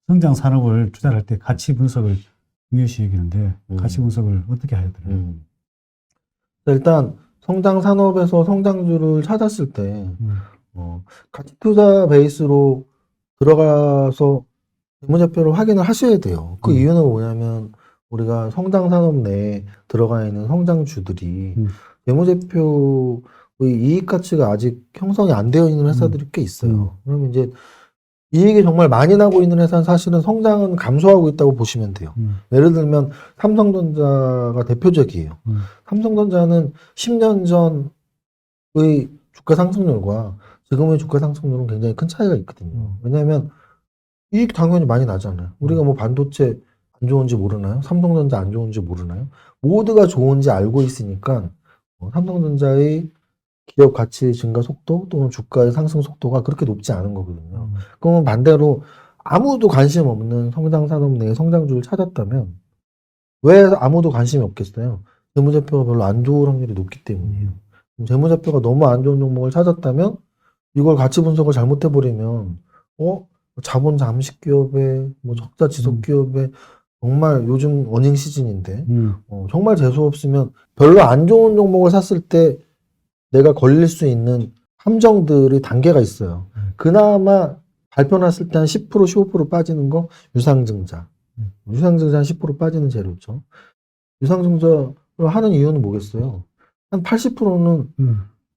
성장 산업을 투자할 때 가치 분석을 중요시 여기는데 가치 분석을 어떻게 해야 되나요? 일단 성장 산업에서 성장주를 찾았을 때 가치 투자 베이스로 들어가서 재무제표를 확인을 하셔야 돼요. 그 이유는 뭐냐면 우리가 성장 산업 내에 들어가 있는 성장주들이 재무제표의 이익 가치가 아직 형성이 안 되어 있는 회사들이 꽤 있어요. 그러면 이제 이익이 정말 많이 나고 있는 회사는 사실은 성장은 감소하고 있다고 보시면 돼요. 예를 들면 삼성전자가 대표적이에요. 삼성전자는 10년 전의 주가 상승률과 지금의 주가 상승률은 굉장히 큰 차이가 있거든요. 왜냐하면 이익 당연히 많이 나잖아요. 우리가 뭐 반도체 안 좋은지 모르나요? 삼성전자 안 좋은지 모르나요? 모두가 좋은지 알고 있으니까 삼성전자의 기업 가치 증가 속도 또는 주가의 상승 속도가 그렇게 높지 않은 거거든요. 그러면 반대로 아무도 관심 없는 성장 산업 내의 성장주를 찾았다면 왜 아무도 관심이 없겠어요? 재무제표가 별로 안 좋을 확률이 높기 때문이에요. 재무제표가 너무 안 좋은 종목을 찾았다면 이걸 가치 분석을 잘못해버리면 자본 잠식 기업에 뭐 적자 지속 기업에 정말 요즘 어닝 시즌인데 정말 재수 없으면 별로 안 좋은 종목을 샀을 때 내가 걸릴 수 있는 함정들의 단계가 있어요. 그나마 발표 났을 때 한 10% 15% 빠지는 거 유상증자. 유상증자 한 10% 빠지는 재료죠. 유상증자를 하는 이유는 뭐겠어요? 한 80%는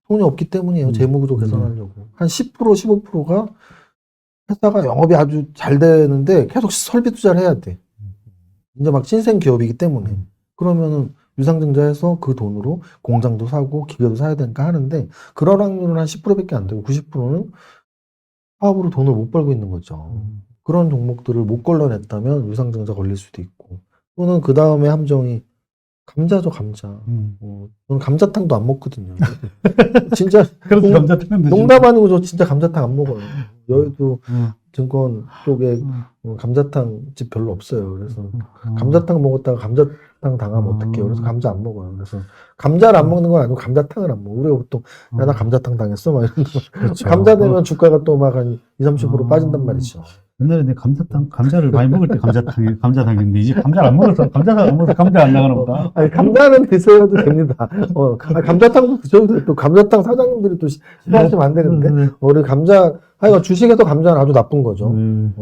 돈이 없기 때문이에요. 재무구조 개선하려고. 한 10% 15%가 회사가 영업이 아주 잘 되는데 계속 설비 투자를 해야 돼. 이제 막 신생 기업이기 때문에. 그러면은 유상증자해서 그 돈으로 공장도 사고 기계도 사야 되니까 하는데 그런 확률은 한 10%밖에 안 되고 90%는 사업으로 돈을 못 벌고 있는 거죠. 그런 종목들을 못 걸러냈다면 유상증자 걸릴 수도 있고 또는 그 다음에 함정이 감자죠, 감자. 저는 감자탕도 안 먹거든요. 진짜 농담 아니고 저 진짜 감자탕 안 먹어요. 여의도 증권 쪽에 감자탕 집 별로 없어요. 그래서 감자탕 먹었다가 감자탕 당하면 어떡해요. 그래서 감자 안 먹어요. 그래서 감자를 안 먹는 건 아니고 감자탕을 안 먹어. 우리가 보통 야, 나 감자탕 당했어 막 이런 거. 그렇죠. 감자 되면 주가가 또 막 한 20, 30% 빠진단 말이죠. 옛날에 내 감자를 많이 먹을 때 감자탕인데, 이제 감자를 안 먹어서, 감자 안 나가나 보다. 아니, 감자는 드셔도 됩니다. 감자탕도 드셔도 돼요. 또 감자탕 사장님들이 또 싫어하시면 안 되는데. 우리 하여간 주식에서 감자는 아주 나쁜 거죠.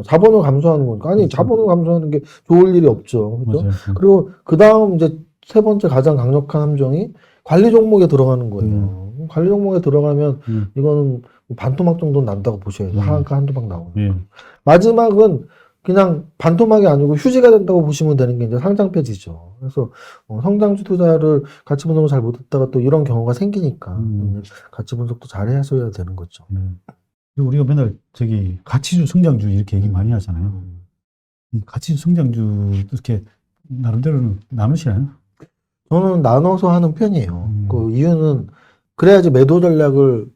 자본을 감소하는 거니까. 아니, 자본을 감소하는 게 좋을 일이 없죠. 그죠? 맞아요. 그리고 그 다음 이제 세 번째 가장 강력한 함정이 관리 종목에 들어가는 거예요. 관리 종목에 들어가면 이거는 반토막 정도는 난다고 보셔야죠. 하한가 한두 방 나오는. 마지막은 그냥 반토막이 아니고 휴지가 된다고 보시면 되는 게 이제 상장 폐지죠. 그래서 성장주 투자를 가치 분석을 잘 못했다가 또 이런 경우가 생기니까 가치 분석도 잘 하셔야 되는 거죠. 우리가 맨날 가치주, 성장주 이렇게 얘기 많이 하잖아요. 이 가치주, 성장주 이렇게 나름대로는 나누시나요? 저는 나눠서 하는 편이에요. 그 이유는 그래야지 매도 전략을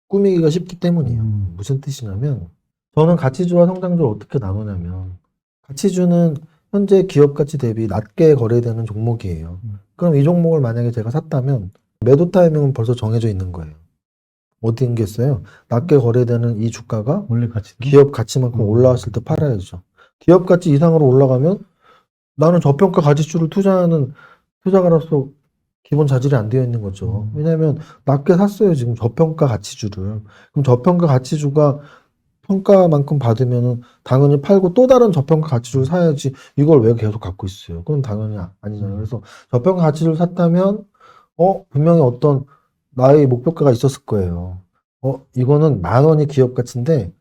꾸미기가 쉽기 때문이에요. 무슨 뜻이냐면 저는 가치주와 성장주를 어떻게 나누냐면 가치주는 현재 기업 가치 대비 낮게 거래되는 종목이에요. 그럼 이 종목을 만약에 제가 샀다면 매도 타이밍은 벌써 정해져 있는 거예요. 어디 있어요? 낮게 거래되는 이 주가가 원래 가치 기업 가치만큼 올라왔을 때 팔아야죠. 기업 가치 이상으로 올라가면 나는 저평가 가치주를 투자하는 투자가로서 기본 자질이 안 되어 있는 거죠. 왜냐하면 낮게 샀어요, 지금 저평가 가치주를. 그럼 저평가 가치주가 평가만큼 받으면은 당연히 팔고 또 다른 저평가 가치주를 사야지 이걸 왜 계속 갖고 있어요? 그건 당연히 아니잖아요. 그래서 저평가 가치주를 샀다면 분명히 어떤 나의 목표가가 있었을 거예요. 이거는 10,000원이 기업 가치인데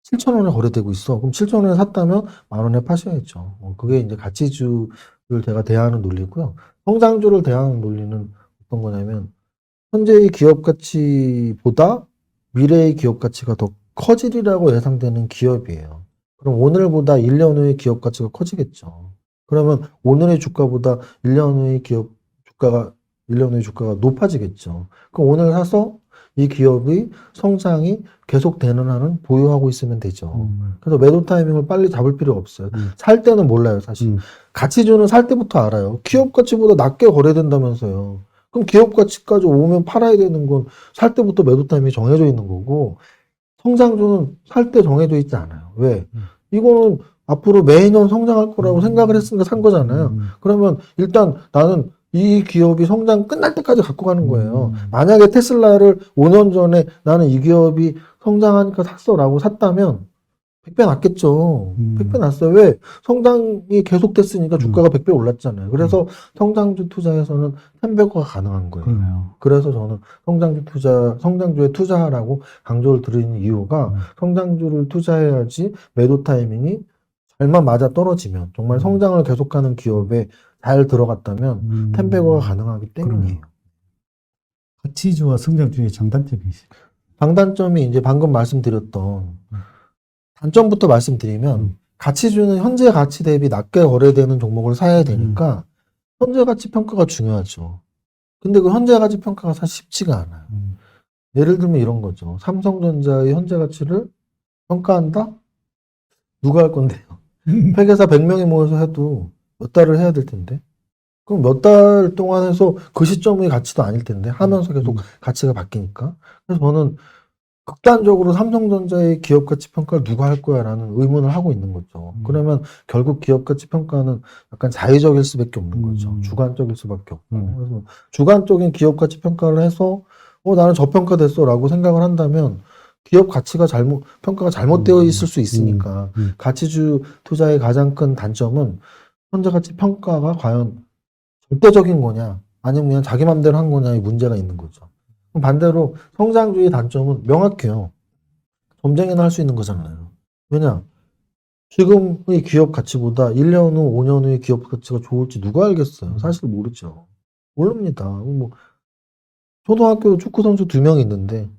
7,000원에 거래되고 있어. 그럼 7,000원에 샀다면 10,000원에 파셔야죠. 그게 이제 가치주를 제가 대하는 논리고요. 성장주를 대하는 논리는 어떤 거냐면 현재의 기업 가치보다 미래의 기업 가치가 더 커지리라고 예상되는 기업이에요. 그럼 오늘보다 1년 후의 기업 가치가 커지겠죠. 그러면 오늘의 주가보다 1년 후의 1년 후의 주가가 높아지겠죠. 그럼 오늘 사서 이 기업의 성장이 계속되는 한은 보유하고 있으면 되죠. 그래서 매도 타이밍을 빨리 잡을 필요가 없어요. 살 때는 몰라요, 사실. 가치주는 살 때부터 알아요. 기업 가치보다 낮게 거래된다면서요. 그럼 기업 가치까지 오면 팔아야 되는 건 살 때부터 매도 타이밍이 정해져 있는 거고 성장주는 살 때 정해져 있지 않아요. 왜? 이거는 앞으로 매년 성장할 거라고 생각을 했으니까 산 거잖아요. 그러면 일단 나는 이 기업이 성장 끝날 때까지 갖고 가는 거예요. 만약에 테슬라를 5년 전에 나는 이 기업이 성장하니까 샀어라고 샀다면 100배 났겠죠. 100배 났어요. 왜? 성장이 계속됐으니까 주가가 100배 올랐잖아요. 그래서 성장주 투자에서는 10배가 가능한 거예요. 그러네요. 그래서 저는 성장주에 투자하라고 강조를 드리는 이유가 성장주를 투자해야지 매도 타이밍이 잘만 맞아 떨어지면 정말 성장을 계속하는 기업에 잘 들어갔다면 10배가 가능하기 때문이에요. 가치주와 성장주의 장단점이 있어요. 장단점이 이제 방금 말씀드렸던 단점부터 말씀드리면 가치주는 현재 가치 대비 낮게 거래되는 종목을 사야 되니까 현재 가치 평가가 중요하죠. 근데 그 현재 가치 평가가 사실 쉽지가 않아요. 예를 들면 이런 거죠. 삼성전자의 현재 가치를 평가한다? 누가 할 건데요? 회계사 100명이 모여서 해도 몇 달을 해야 될 텐데. 그럼 몇 달 동안 해서 그 시점의 가치도 아닐 텐데 하면서 계속 가치가 바뀌니까. 그래서 저는 극단적으로 삼성전자의 기업 가치 평가를 누가 할 거야 라는 의문을 하고 있는 거죠. 그러면 결국 기업 가치 평가는 약간 자의적일 수밖에 없는 거죠. 주관적일 수밖에 없고. 그래서 주관적인 기업 가치 평가를 해서 나는 저평가됐어 라고 생각을 한다면 기업 가치가 평가가 잘못되어 있을 수 있으니까 가치주 투자의 가장 큰 단점은 현재 가치 평가가 과연 절대적인 거냐 아니면 그냥 자기 맘대로 한 거냐의 문제가 있는 거죠. 반대로 성장주의 단점은 명확해요. 점쟁이나 할 수 있는 거잖아요. 왜냐? 지금의 기업 가치보다 1년 후, 5년 후의 기업 가치가 좋을지 누가 알겠어요? 사실 모르죠. 모릅니다. 뭐 초등학교 축구 선수 2명 있는데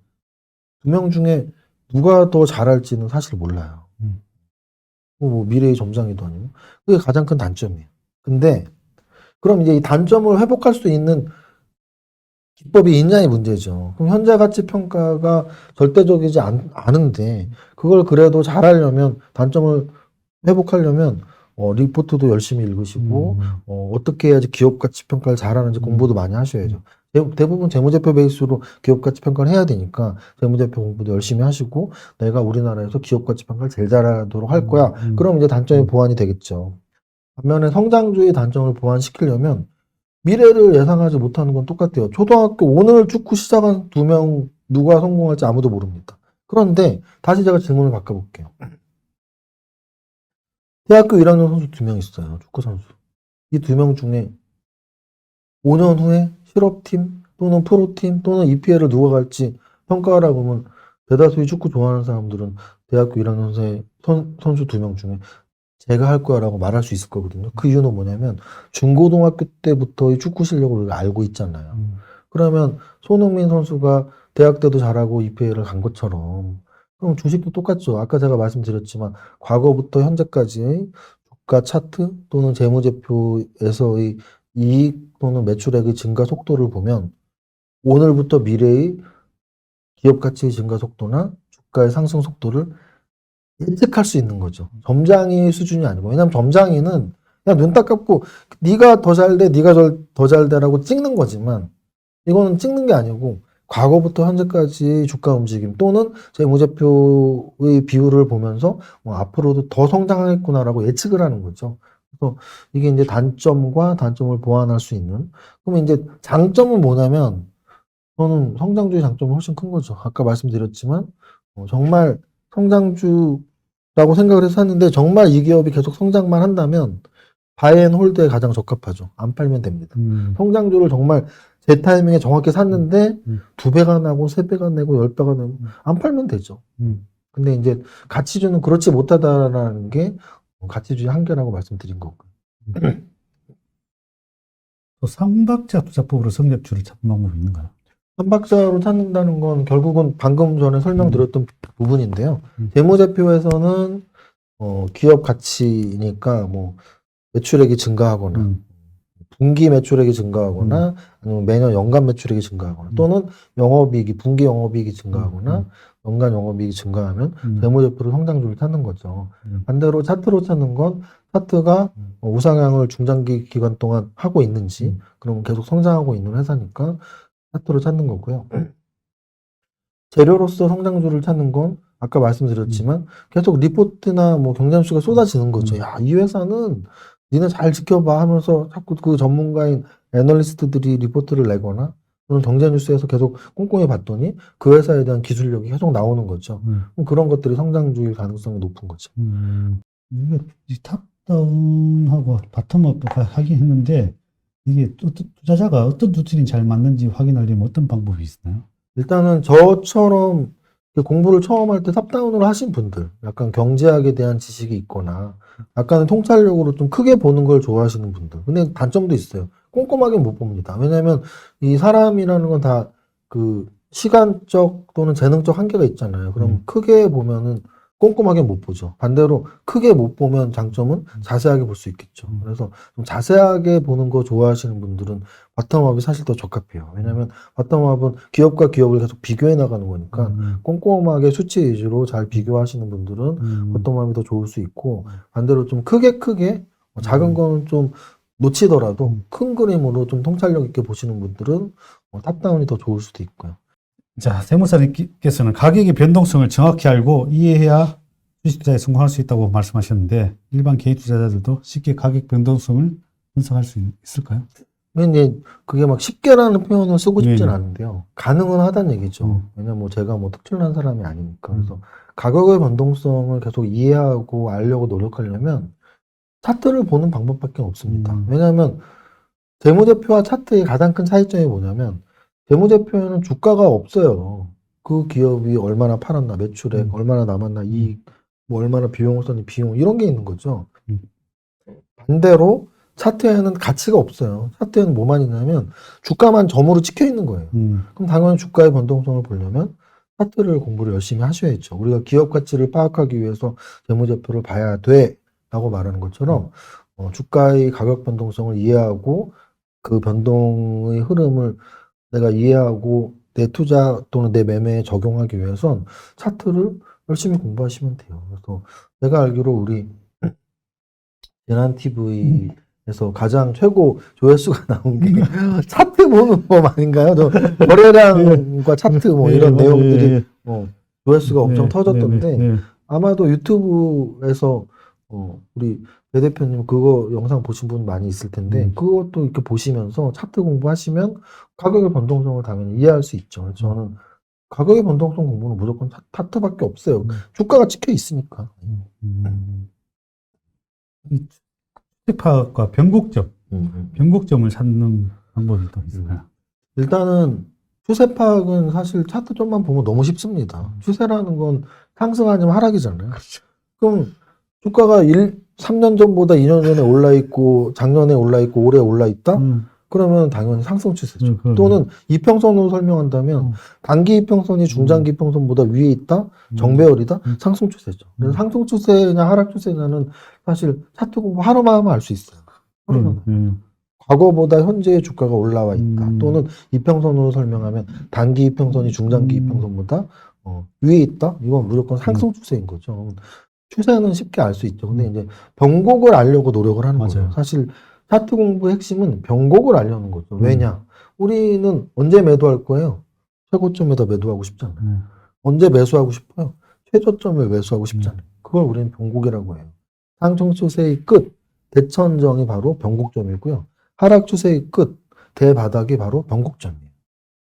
2명 중에 누가 더 잘할지는 사실 몰라요. 뭐 미래의 점장이도 아니고. 그게 가장 큰 단점이에요. 근데 그럼 이제 이 단점을 회복할 수 있는 기법이 있냐의 문제죠. 그럼 현재 가치 평가가 절대적이지 않은데 그걸 그래도 잘하려면 단점을 회복하려면 리포트도 열심히 읽으시고 어떻게 해야지 기업 가치 평가를 잘하는지 공부도 많이 하셔야죠. 대부분 재무제표 베이스로 기업 가치 평가를 해야 되니까 재무제표 공부도 열심히 하시고 내가 우리나라에서 기업 가치 평가를 제일 잘하도록 할 거야. 그럼 이제 단점이 보완이 되겠죠. 반면에 성장주의 단점을 보완시키려면 미래를 예상하지 못하는 건 똑같아요. 초등학교 오늘 축구 시작한 2명 누가 성공할지 아무도 모릅니다. 그런데 다시 제가 질문을 바꿔볼게요. 대학교 1학년 선수 2명 있어요. 축구 선수. 이 2명 중에 5년 후에 실업팀 또는 프로팀 또는 EPL을 누가 갈지 평가하라고 하면 대다수의 축구 좋아하는 사람들은 대학교 1학년 선수 2명 중에 제가 할 거야 라고 말할 수 있을 거거든요. 그 이유는 뭐냐면 중고등학교 때부터의 축구 실력을 우리가 알고 있잖아요. 그러면 손흥민 선수가 대학 때도 잘하고 EPL을 간 것처럼 그럼 주식도 똑같죠. 아까 제가 말씀드렸지만 과거부터 현재까지의 주가 차트 또는 재무제표에서의 이익 또는 매출액의 증가 속도를 보면 오늘부터 미래의 기업 가치의 증가 속도나 주가의 상승 속도를 예측할 수 있는 거죠. 점장이 수준이 아니고. 왜냐면 점장이는 그냥 눈 딱 감고 네가 더 잘 돼, 네가 더 잘 돼라고 찍는 거지만 이거는 찍는 게 아니고 과거부터 현재까지 주가 움직임 또는 재무제표의 비율을 보면서 앞으로도 더 성장하겠구나라고 예측을 하는 거죠. 그래서 이게 이제 단점과 단점을 보완할 수 있는. 그러면 이제 장점은 뭐냐면 저는 성장주의 장점이 훨씬 큰 거죠. 아까 말씀드렸지만 정말 성장주라고 생각을 해서 샀는데 정말 이 기업이 계속 성장만 한다면 바이앤홀드에 가장 적합하죠. 안 팔면 됩니다. 성장주를 정말 제 타이밍에 정확히 샀는데 2배가 나고 3배가 내고 10배가 내고 안 팔면 되죠. 근데 이제 가치주는 그렇지 못하다라는 게 가치주의 한계라고 말씀드린 거고. 또 삼박자 투자법으로 성장주를 찾는 방법이 있는가요? 삼박자로 찾는다는 건 결국은 방금 전에 설명드렸던 부분인데요. 재무제표에서는 기업 가치니까 뭐 매출액이 증가하거나 분기 매출액이 증가하거나 아니면 매년 연간 매출액이 증가하거나 또는 영업이익이 분기 영업이익이 증가하거나 연간 영업이익이 증가하면 재무제표로 성장주를 찾는 거죠. 반대로 차트로 찾는 건 차트가 우상향을 중장기 기간 동안 하고 있는지 그럼 계속 성장하고 있는 회사니까 차트로 찾는 거고요. 재료로서 성장주를 찾는 건 아까 말씀드렸지만 계속 리포트나 뭐 경쟁수가 쏟아지는 거죠. 야, 이 회사는 니네 잘 지켜봐 하면서 자꾸 그 전문가인 애널리스트들이 리포트를 내거나 또는 경제뉴스에서 계속 꼼꼼히 봤더니 그 회사에 대한 기술력이 계속 나오는 거죠. 그럼 그런 것들이 성장주일 가능성이 높은 거죠. 이게 이 탑다운하고 바텀업도 하긴 했는데 이게 또 투자자가 어떤 루틴이 잘 맞는지 확인하려면 어떤 방법이 있나요? 일단은 저처럼 공부를 처음 할 때 탑다운으로 하신 분들, 약간 경제학에 대한 지식이 있거나, 약간 통찰력으로 좀 크게 보는 걸 좋아하시는 분들. 근데 단점도 있어요. 꼼꼼하게 못 봅니다. 왜냐면 이 사람이라는 건 다 그 시간적 또는 재능적 한계가 있잖아요. 그럼 크게 보면은 꼼꼼하게 못 보죠. 반대로 크게 못 보면 장점은 자세하게 볼 수 있겠죠. 그래서 좀 자세하게 보는 거 좋아하시는 분들은 바텀업이 사실 더 적합해요. 왜냐면 바텀업은 기업과 기업을 계속 비교해 나가는 거니까 꼼꼼하게 수치 위주로 잘 비교하시는 분들은 바텀업이 더 좋을 수 있고, 반대로 좀 크게 작은 거는 좀 놓치더라도 큰 그림으로 좀 통찰력 있게 보시는 분들은 탑다운이 더 좋을 수도 있고요. 자, 세무사님께서는 가격의 변동성을 정확히 알고 이해해야 주식 투자에 성공할 수 있다고 말씀하셨는데 일반 개인 투자자들도 쉽게 가격 변동성을 분석할 수 있을까요? 근데 그게 막 쉽게라는 표현을 쓰고 싶진 네네. 않은데요. 가능은 하다는 얘기죠. 왜냐면 뭐 제가 뭐 특출난 사람이 아니니까. 그래서 가격의 변동성을 계속 이해하고 알려고 노력하려면 차트를 보는 방법밖에 없습니다. 왜냐하면 재무제표와 차트의 가장 큰 차이점이 뭐냐면 재무제표에는 주가가 없어요. 그 기업이 얼마나 팔았나, 매출액, 얼마나 남았나, 이익, 뭐 얼마나 비용을 썼니, 비용 이런 게 있는 거죠. 반대로 차트에는 가치가 없어요. 차트에는 뭐만 있냐면 주가만 점으로 찍혀 있는 거예요. 그럼 당연히 주가의 변동성을 보려면 차트를 공부를 열심히 하셔야죠. 우리가 기업 가치를 파악하기 위해서 재무제표를 봐야 돼 라고 말하는 것처럼 주가의 가격 변동성을 이해하고 그 변동의 흐름을 내가 이해하고 내 투자 또는 내 매매에 적용하기 위해선 차트를 열심히 공부하시면 돼요. 그래서 내가 알기로 우리 재난TV에서 가장 최고 조회수가 나온 게 차트 보는 법 아닌가요? 거래량과 차트 뭐 이런 내용들이 조회수가 엄청 터졌던데 아마도 유튜브에서 우리 배 대표님 그거 영상 보신 분 많이 있을 텐데 그것도 이렇게 보시면서 차트 공부하시면 가격의 변동성을 당연히 이해할 수 있죠. 그래서 저는 가격의 변동성 공부는 무조건 차트밖에 없어요. 주가가 찍혀 있으니까. 이 추세파악과 변곡점을 찾는 방법이 또 있을까요? 일단은 추세 파악은 사실 차트 좀만 보면 너무 쉽습니다. 추세라는 건 상승 아니면 하락이잖아요. 그렇죠. 그럼 주가가 3년 전보다 2년 전에 올라 있고 작년에 올라 있고 올해 올라 있다? 그러면 당연히 상승 추세죠. 또는 이평선으로 설명한다면 단기 이평선이 중장기 이평선보다 위에 있다? 정배열이다? 상승 추세죠. 그래서 상승 추세냐 하락 추세냐는 사실 차트 공부 하루만 하면 알 수 있어요. 과거보다 현재의 주가가 올라와 있다. 또는 이평선으로 설명하면 단기 이평선이 중장기 이평선보다 위에 있다? 이건 무조건 상승 추세인 거죠. 추세는 쉽게 알 수 있죠. 근데 이제 변곡을 알려고 노력을 하는 거예요. 사실 차트 공부의 핵심은 변곡을 알려는 거죠. 왜냐? 우리는 언제 매도할 거예요? 최고점에다 매도하고 싶잖아요. 언제 매수하고 싶어요? 최저점에 매수하고 싶잖아요. 그걸 우리는 변곡이라고 해요. 상승 추세의 끝, 대천정이 바로 변곡점이고요. 하락 추세의 끝, 대바닥이 바로 변곡점이에요.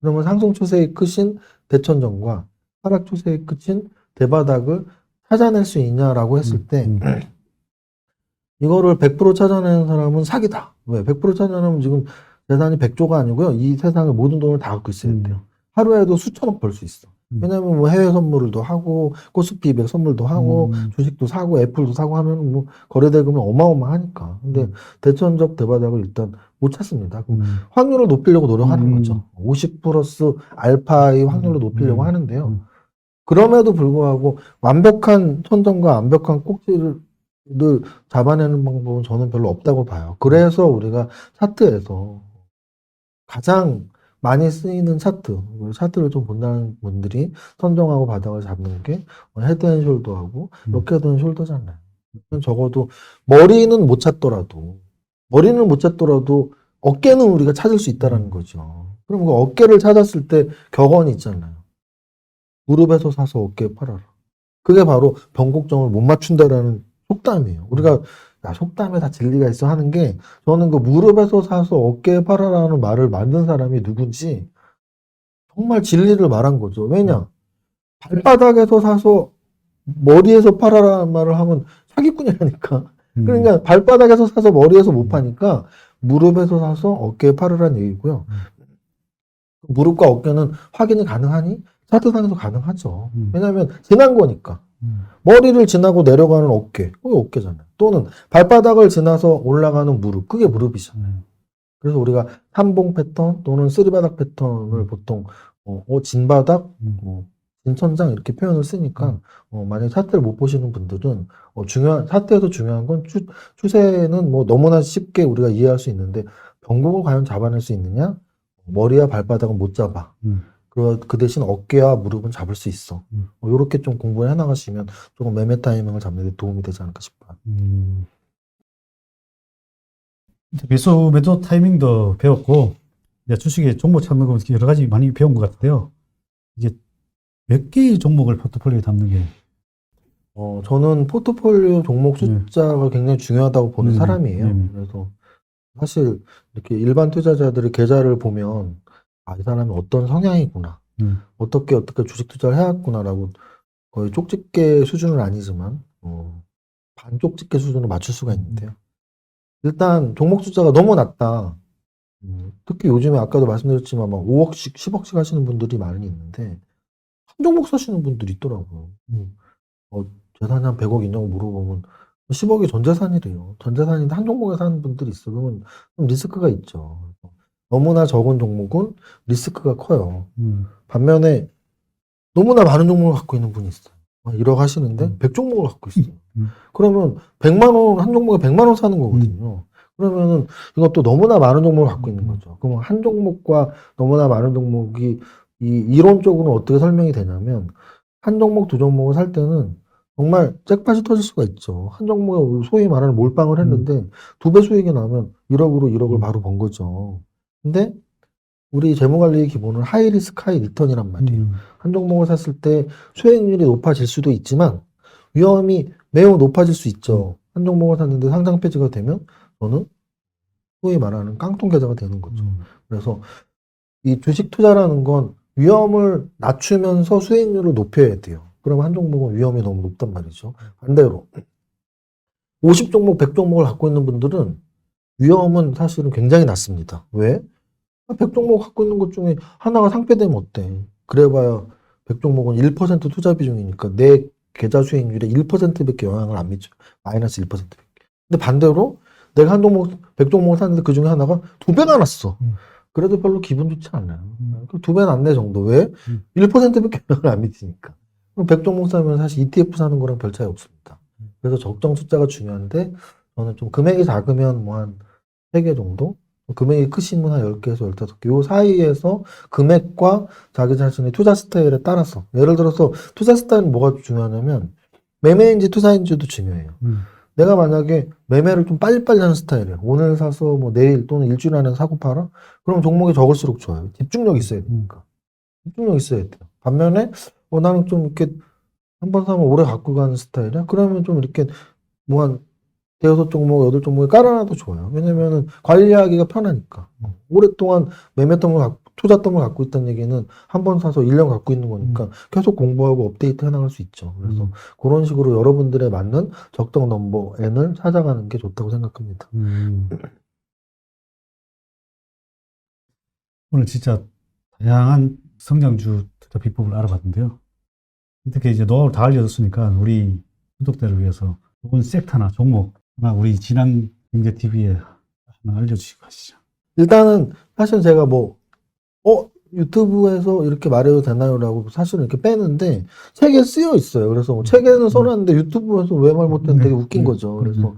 그러면 상승 추세의 끝인 대천정과 하락 추세의 끝인 대바닥을 찾아낼 수 있냐라고 했을 때 이거를 100% 찾아내는 사람은 사기다. 왜? 100% 찾아내면 지금 재산이 100조가 아니고요. 이 세상의 모든 돈을 다 갖고 있어야 돼요. 하루에도 수천억 벌 수 있어. 왜냐면 뭐 해외 선물도 하고 코스피 200 선물도 하고 주식도 사고 애플도 사고 하면 뭐 거래 대금이 어마어마하니까. 근데 대천적 대바닥을 일단 못 찾습니다. 그럼 확률을 높이려고 노력하는 거죠. 50 플러스 알파의 확률을 높이려고 하는데요. 그럼에도 불구하고 완벽한 천정과 완벽한 꼭지를 잡아내는 방법은 저는 별로 없다고 봐요. 그래서 우리가 차트에서 가장 많이 쓰이는 차트를 좀 본다는 분들이 선정하고 바닥을 잡는 게 헤드앤숄더하고 럭헤드앤숄더잖아요. 적어도 머리는 못 찾더라도 어깨는 우리가 찾을 수 있다는 거죠. 그럼 그 어깨를 찾았을 때 격언이 있잖아요. 무릎에서 사서 어깨에 팔아라. 그게 바로 변곡점을 못 맞춘다라는 속담이에요. 우리가 야, 속담에 다 진리가 있어 하는 게 저는 그 무릎에서 사서 어깨에 팔아라는 말을 만든 사람이 누군지 정말 진리를 말한 거죠. 왜냐? 발바닥에서 사서 머리에서 팔아라는 말을 하면 사기꾼이라니까. 그러니까 발바닥에서 사서 머리에서 못 파니까 무릎에서 사서 어깨에 팔으라는 얘기고요. 무릎과 어깨는 확인이 가능하니? 차트상에서 가능하죠. 왜냐하면 지난 거니까. 머리를 지나고 내려가는 어깨, 그게 어깨잖아요. 또는 발바닥을 지나서 올라가는 무릎, 그게 무릎이잖아요. 그래서 우리가 삼봉 패턴 또는 쓰리바닥 패턴을 보통 진바닥, 진천장 이렇게 표현을 쓰니까 만약에 차트를 못 보시는 분들은 차트에서 중요한 건 추세는 뭐 너무나 쉽게 우리가 이해할 수 있는데 변곡을 과연 잡아낼 수 있느냐? 머리와 발바닥은 못 잡아. 그 대신 어깨와 무릎은 잡을 수 있어. 이렇게 좀 공부를 해나가시면 조금 매매 타이밍을 잡는 데 도움이 되지 않을까 싶어요. 매도 타이밍도 배웠고, 이제 주식에 종목 찾는 거 여러 가지 많이 배운 것 같은데요. 이게 몇 개의 종목을 포트폴리오에 담는 게? 저는 포트폴리오 종목 숫자가 굉장히 중요하다고 보는 사람이에요. 그래서 사실 이렇게 일반 투자자들의 계좌를 보면 이 사람이 어떤 성향이구나. 어떻게 주식 투자를 해왔구나라고 거의 쪽집게 수준은 아니지만, 반쪽집게 수준으로 맞출 수가 있는데요. 일단 종목 숫자가 너무 낮다. 특히 요즘에 아까도 말씀드렸지만 막 5억씩, 10억씩 하시는 분들이 많이 있는데, 한 종목 사시는 분들이 있더라고요. 재산이 한 100억 있냐고 물어보면 10억이 전 재산이래요. 전 재산인데 한 종목에 사는 분들이 있어. 그러면 좀 리스크가 있죠. 너무나 적은 종목은 리스크가 커요. 반면에 너무나 많은 종목을 갖고 있는 분이 있어요. 1억 하시는데 100종목을 갖고 있어요. 그러면 100만 원, 한 종목에 100만 원 사는 거거든요. 그러면은 이것도 너무나 많은 종목을 갖고 있는 거죠. 그러면 한 종목과 너무나 많은 종목이 이론적으로는 어떻게 설명이 되냐면 한 종목, 두 종목을 살 때는 정말 잭팟이 터질 수가 있죠. 한 종목에 소위 말하는 몰빵을 했는데 2배 수익이 나면 1억으로 1억을 바로 번 거죠. 근데 우리 재무관리의 기본은 하이 리스크 하이 리턴이란 말이에요. 한 종목을 샀을 때 수익률이 높아질 수도 있지만 위험이 매우 높아질 수 있죠. 한 종목을 샀는데 상장 폐지가 되면 저는 소위 말하는 깡통 계좌가 되는 거죠. 그래서 이 주식 투자라는 건 위험을 낮추면서 수익률을 높여야 돼요. 그러면 한 종목은 위험이 너무 높단 말이죠. 반대로 50종목, 100종목을 갖고 있는 분들은 위험은 사실은 굉장히 낮습니다. 왜? 100종목 갖고 있는 것 중에 하나가 상폐되면 어때? 그래봐야 100종목은 1% 투자 비중이니까 내 계좌 수익률에 1%밖에 영향을 안 미쳐요. 마이너스 1%밖에. 근데 반대로 내가 한 종목, 100종목을 샀는데 그 중에 하나가 2배가 났어. 그래도 별로 기분 좋지 않아요. 2배는 안 내 정도. 왜? 1%밖에 영향을 안 미치니까. 100종목 사면 사실 ETF 사는 거랑 별 차이 없습니다. 그래서 적정 숫자가 중요한데 저는 좀 금액이 작으면 뭐 한 3개 정도? 금액이 크시면 한 10개에서 15개. 요 사이에서 금액과 자기 자신의 투자 스타일에 따라서. 예를 들어서 투자 스타일은 뭐가 중요하냐면 매매인지 투자인지도 중요해요. 내가 만약에 매매를 좀 빨리빨리 하는 스타일이에요. 오늘 사서 뭐 내일 또는 일주일 안에 사고 팔아? 그럼 종목이 적을수록 좋아요. 집중력이 있어야 되니까. 집중력이 있어야 돼요. 반면에 나는 좀 이렇게 한 번 사면 오래 갖고 가는 스타일이야? 그러면 좀 이렇게 뭐 한 대여섯 종목, 8종목에 깔아놔도 좋아요. 왜냐면은 관리하기가 편하니까. 오랫동안 투자덤을 갖고 있다는 얘기는 한 번 사서 1년 갖고 있는 거니까 계속 공부하고 업데이트 해나갈 수 있죠. 그래서 그런 식으로 여러분들에 맞는 적정 넘버 N을 찾아가는 게 좋다고 생각합니다. 오늘 진짜 다양한 성장주 투자 비법을 알아봤는데요. 이렇게 이제 노하우를 다 알려줬으니까 우리 구독자를 위해서 좋은 섹터나 종목 하나 우리 진한 경제 TV에 하나 알려주시고 가시죠. 일단은 사실 제가 유튜브에서 이렇게 말해도 되나요라고 사실은 이렇게 빼는데 책에 쓰여 있어요. 그래서 뭐 책에는 써놨는데 유튜브에서 왜 말 못했는데 되게 웃긴 거죠. 그래서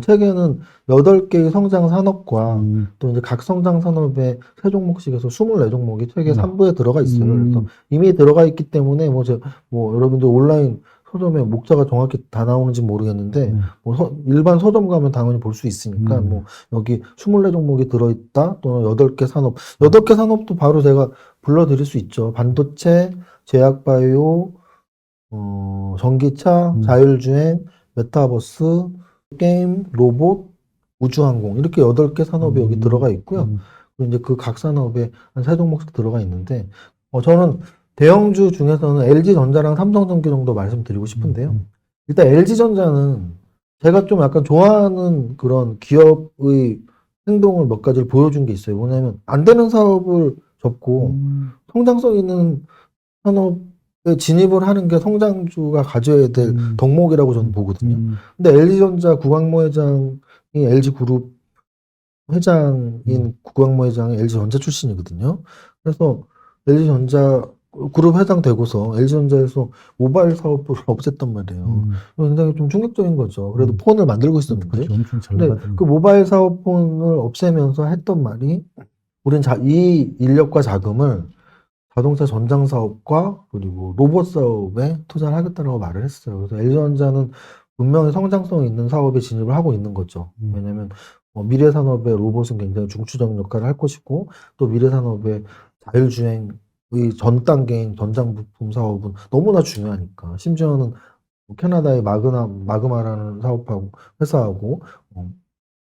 책에는 8개의 성장 산업과 또 이제 각 성장 산업의 3종목씩 해서 24종목이 책에 3부에 들어가 있어요. 그래서 이미 들어가 있기 때문에 여러분들 온라인 서점에 목자가 정확히 다 나오는지 모르겠는데 일반 서점 가면 당연히 볼 수 있으니까 여기 24종목이 들어있다 또는 8개 산업 8개 산업도 바로 제가 불러드릴 수 있죠. 반도체, 제약바이오, 전기차, 자율주행, 메타버스, 게임, 로봇, 우주항공 이렇게 8개 산업이 여기 들어가 있고요. 그리고 이제 그 각 산업에 한 3종목씩 들어가 있는데 저는 대형주 중에서는 LG전자랑 삼성전기 정도 말씀드리고 싶은데요. 일단 LG전자는 제가 좀 약간 좋아하는 그런 기업의 행동을 몇 가지를 보여준 게 있어요. 뭐냐면 안 되는 사업을 접고 성장성 있는 산업에 진입을 하는 게 성장주가 가져야 될 덕목이라고 저는 보거든요. 근데 LG전자 구광모 회장이 LG그룹 회장인 구광모 회장이 LG전자 출신이거든요. 그래서 LG전자 그룹 회장 되고서 LG전자에서 모바일 사업을 없앴단 말이에요. 굉장히 좀 충격적인 거죠. 그래도 폰을 만들고 있었는데. 그렇죠. 엄청 잘 근데 나가더라고요. 그 모바일 사업 폰을 없애면서 했던 말이 우린 이 인력과 자금을 자동차 전장 사업과 그리고 로봇 사업에 투자를 하겠다라고 말을 했어요. 그래서 LG전자는 분명히 성장성 있는 사업에 진입을 하고 있는 거죠. 왜냐면 미래 산업의 로봇은 굉장히 중추적 역할을 할 것이고 또 미래 산업의 자율주행의 전 단계인 전장 부품 사업은 너무나 중요하니까 심지어는 캐나다의 마그마라는 사업하고 회사하고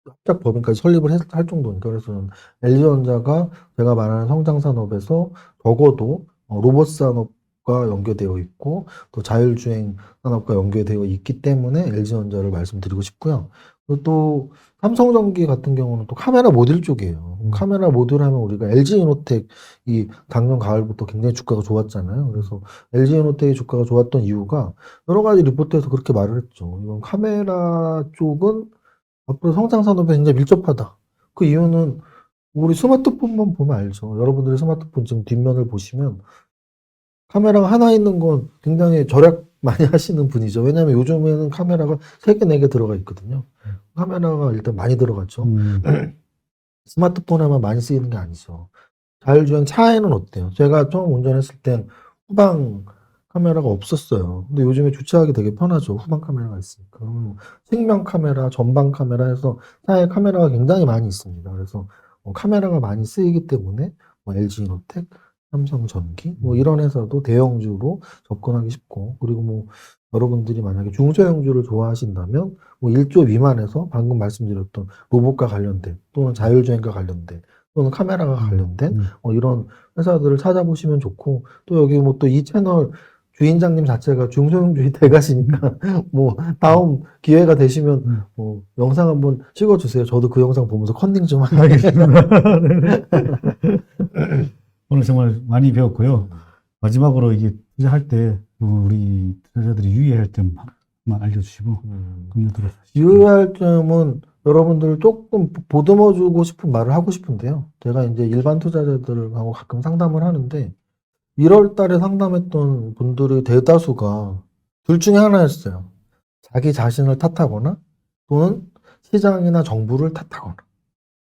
합작 법인까지 설립을 할 정도니까 그래서 저는 LG전자가 제가 말하는 성장 산업에서 적어도 로봇 산업과 연계되어 있고 또 자율주행 산업과 연계되어 있기 때문에 LG전자를 말씀드리고 싶고요. 그리고 또 삼성전기 같은 경우는 또 카메라 모듈 쪽이에요. 카메라 모듈 하면 우리가 LG이노텍이 작년 가을부터 굉장히 주가가 좋았잖아요. 그래서 LG이노텍의 주가가 좋았던 이유가 여러 가지 리포트에서 그렇게 말을 했죠. 이건 카메라 쪽은 앞으로 성장 산업에 굉장히 밀접하다. 그 이유는 우리 스마트폰만 보면 알죠. 여러분들의 스마트폰 지금 뒷면을 보시면 카메라가 하나 있는 건 굉장히 절약 많이 하시는 분이죠. 왜냐하면 요즘에는 카메라가 3개, 4개 들어가 있거든요. 카메라가 일단 많이 들어갔죠. 스마트폰에만 많이 쓰이는 게 아니죠. 자율주행 차에는 어때요? 제가 처음 운전했을 땐 후방 카메라가 없었어요. 근데 요즘에 주차하기 되게 편하죠. 후방 카메라가 있으니까. 측면 카메라, 전방 카메라 해서 차에 카메라가 굉장히 많이 있습니다. 그래서 카메라가 많이 쓰이기 때문에 LG이노텍, 삼성전기 이런 회사도 대형주로 접근하기 쉽고 그리고 여러분들이 만약에 중소형주를 좋아하신다면 1조 미만에서 방금 말씀드렸던 로봇과 관련된 또는 자율주행과 관련된 또는 카메라가 관련된 이런 회사들을 찾아보시면 좋고 또 여기 또 이 채널 주인장님 자체가 중소형주의 대가시니까 다음 기회가 되시면 영상 한번 찍어주세요. 저도 그 영상 보면서 컨닝 좀 하겠습니다. 오늘 정말 많이 배웠고요. 마지막으로 이게 투자할 때 우리 투자자들이 유의할 점만 알려주시고 유의할 점은 여러분들 조금 보듬어 주고 싶은 말을 하고 싶은데요. 제가 이제 일반 투자자들하고 가끔 상담을 하는데 1월 달에 상담했던 분들의 대다수가 둘 중에 하나였어요. 자기 자신을 탓하거나 또는 시장이나 정부를 탓하거나.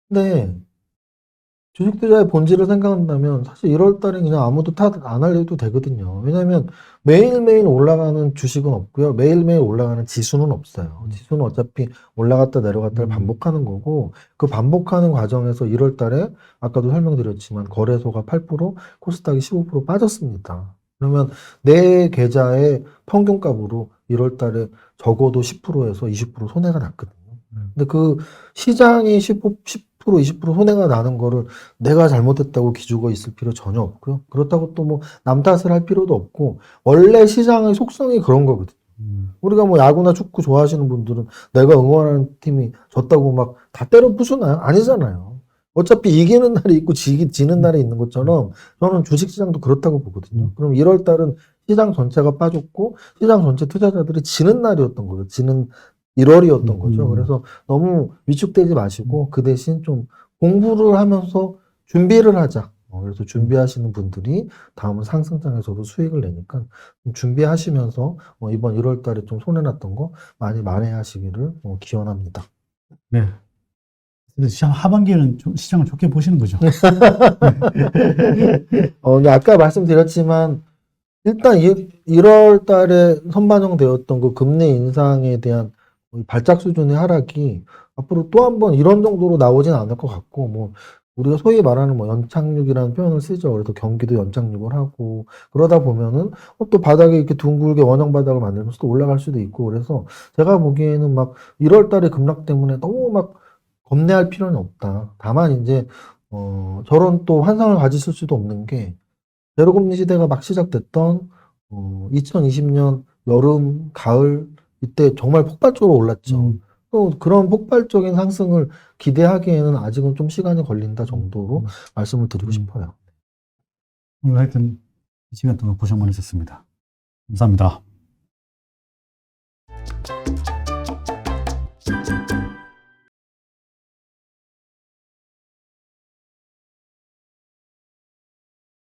근데 주식 투자의 본질을 생각한다면 사실 1월 달에 그냥 아무도 탓 안 하려도 되거든요. 왜냐하면 매일매일 올라가는 주식은 없고요. 매일매일 올라가는 지수는 없어요. 지수는 어차피 올라갔다 내려갔다를 반복하는 거고 그 반복하는 과정에서 1월 달에 아까도 설명드렸지만 거래소가 8%, 코스닥이 15% 빠졌습니다. 그러면 내 계좌의 평균값으로 1월 달에 적어도 10%에서 20% 손해가 났거든요. 근데 그 시장이 10% 20% 손해가 나는 거를 내가 잘못했다고 기죽어 있을 필요 전혀 없고요. 그렇다고 또 남 탓을 할 필요도 없고 원래 시장의 속성이 그런 거거든요. 우리가 야구나 축구 좋아하시는 분들은 내가 응원하는 팀이 졌다고 막 다 때려 부수나요? 아니잖아요. 어차피 이기는 날이 있고 지는 날이 있는 것처럼 저는 주식시장도 그렇다고 보거든요. 그럼 1월 달은 시장 전체가 빠졌고 시장 전체 투자자들이 지는 날이었던 거예요. 지는 1월이었던 거죠. 그래서 너무 위축되지 마시고 그 대신 좀 공부를 하면서 준비를 하자. 그래서 준비하시는 분들이 다음은 상승장에서도 수익을 내니까 좀 준비하시면서 이번 1월 달에 좀 손해났던 거 많이 만회하시기를 기원합니다. 네. 시장 하반기에는 좀 시장을 좋게 보시는 거죠. 근데 아까 말씀드렸지만 일단 1월 달에 선반영되었던 그 금리 인상에 대한 발작 수준의 하락이 앞으로 또 한 번 이런 정도로 나오진 않을 것 같고 우리가 소위 말하는 뭐 연착륙이라는 표현을 쓰죠. 그래서 경기도 연착륙을 하고 그러다 보면은 또 바닥에 이렇게 둥글게 원형 바닥을 만들면서 또 올라갈 수도 있고 그래서 제가 보기에는 막 1월 달에 급락 때문에 너무 막 겁내할 필요는 없다. 다만 이제 저런 또 환상을 가지실 수도 없는 게 제로금리 시대가 막 시작됐던 2020년 여름, 가을 이때 정말 폭발적으로 올랐죠. 또 그런 폭발적인 상승을 기대하기에는 아직은 좀 시간이 걸린다 정도로 말씀을 드리고 싶어요. 오늘 하여튼 이 시간 동안 고생 많으셨습니다. 감사합니다.